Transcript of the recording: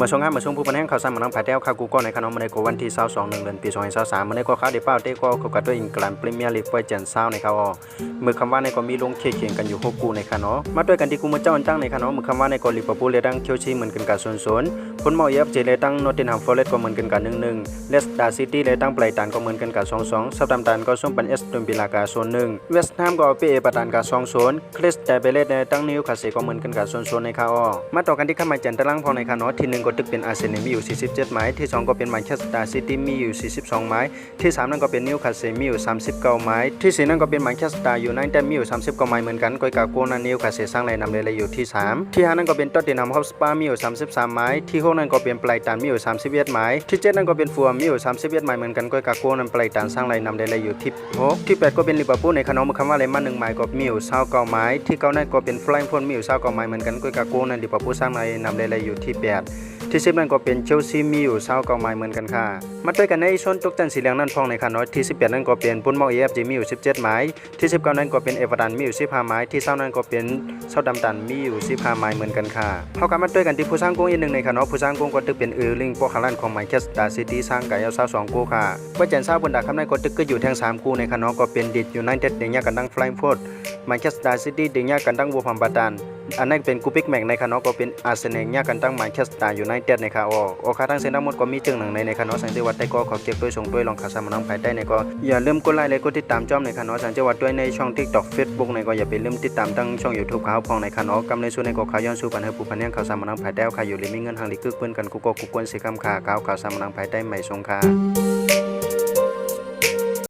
มาช่วง5มาช่วงผู้บริหารข่าวสารมานังผาแต้วข่าวกูก็ในขนมมาในกวันที่22เดือนปี2023มาในก็ข่าวเดป้าเต้ก็กับตัวอังกฤษพรีเมียร์ลีกไว้เจนเศร้าในข่าวมือคำว่าในก็มีลงเคียงกันอยู่6กูในขนมมาด้วยกันที่กูมาเจ้าอันตั้งในขนมมือคำว่าในก็ลิเวอร์พูลเลดังเคียวชีเหมือนกันกับส่วนผลหมอเอฟเจเลตั้งนอตติงแฮมฟอเรสต์ก็เหมือนกันกับ1-1เลสเตอร์ซิตี้เลตั้งไบรตันก็เหมือนกันกับ2-2เซาท์แฮมป์ตันก็ส่งเป็นเอสตันวิลล่ากับ1เวสต์แฮมก็เปเอประตันกับ2-0คริสตัลพาเลซในตั้งนิวคาสเซิลก็เหมือนกันกับ0-0ในข่าวมาต่อกันที่ข้ามาเจนตารางพอในขนมที่1ก็ตึกเป็นอาร์เซนอลมีอยู่47หมายที่2ก็เป็นแมนเชสเตอร์ซิตี้มีอยู่42หมายที่3นั่นก็เป็นนิวคาสเซิลมีอยู่39หมายที่4นั่นก็เป็นแมนเชสเตอร์ยูไนเต็ดมีอยู่39หมายเหมือนกันก็กาโกนันนิวคาสเซิลสร้างรายนำเลยอยู่ที่3ที่5นั่นก็เป็นท็อตเทนแฮมฮอตสเปอร์มีอยู่33หมายที่6นั่นก็เป็นไบรตันมีอยู่31หมายที่7นั่นก็เป็นฟูลแฮมมีอยู่31หมายเหมือนกันก็กาโกนันไบรตันสร้างรายนำเลยอยู่ที่6ที่8ก็เป็นลิเวอร์พูลในขนมคำว่าเลมัน1หมายก็มีอยู่29หมายที่9นั่นก็เป็นแฟรงก์เฟิร์ตมีอยู่29หมายเหมือนกันก็กาโกนันลิเวอร์พูลสร้างรายนำเลยอยู่ที่8ที่10นั่นก็เป็นเชลซีมีอยู่29หมายเหมือนกันค่ะมาด้วยกันในชนตกจันสีเหลืองนั่นพองในค่ะน้อยที่18นั่นก็เป็นปุ้นมอเอฟจีมีอยู่17หมายที่19นั่นก็เป็นเอเวอร์ตันมีอยู่15หมายที่20นั่นก็เป็นเซาท์แฮมป์ตันมีอยู่15หมายเหมือนกันค่ะเฮากันมาด้วยกันที่ผู้สร้างโกงอีก1ในค่ะน้อยผู้สร้างโกงก็ตึกเป็นลิงโปคารันของแมนเชสเตอร์ซิตี้สร้างกับ22โกค่ะว่าจันทราบนดาคำในก็ตึกก็อยู่แทง3คู่ในค่ะน้อยก็เป็นดิดยูไนเต็ดเดียกันดังแฟรงก์เฟิร์ตแมนเชสเตอร์ซิตี้เดียกันดังวูแฮมป์ตันอันนั้นเป็นกูปิกแม็กในค่ะน้อยก็เป็นอาร์เซนอลเนี่ยกันตั้งแมนเชสเตอร์ยูไนเต็ดในค่ะโอคาทั้งเส้นทั้งหมดก็มีจึงหนึ่งในค่ะน้อยสังเกตว่าได้ก็ขอเก็บด้วยส่งด้วยลองข่าวสารมาน้องภายใต้ในก็อย่าลืมกดไลค์และกดติดตามจ้อมในค่ะน้อยสังเกตว่าด้วยในช่อง TikTok Facebook ในก็อย่าไปลืมติดตามตั้งช่อง YouTube ข่าวพองในค่ะน้อยกำในส่วนในก็ข่าวย้อนสู่ปัญหาผู้พันเนี่ยข่าวสารมาน้องภายใต้ข่าวอยู่ลิมิเงินทางลิกึกเปิ้นกันกูก็กูกวนสิคำข่าวสารมาน้องภายใต้ใหม่สงค่ะ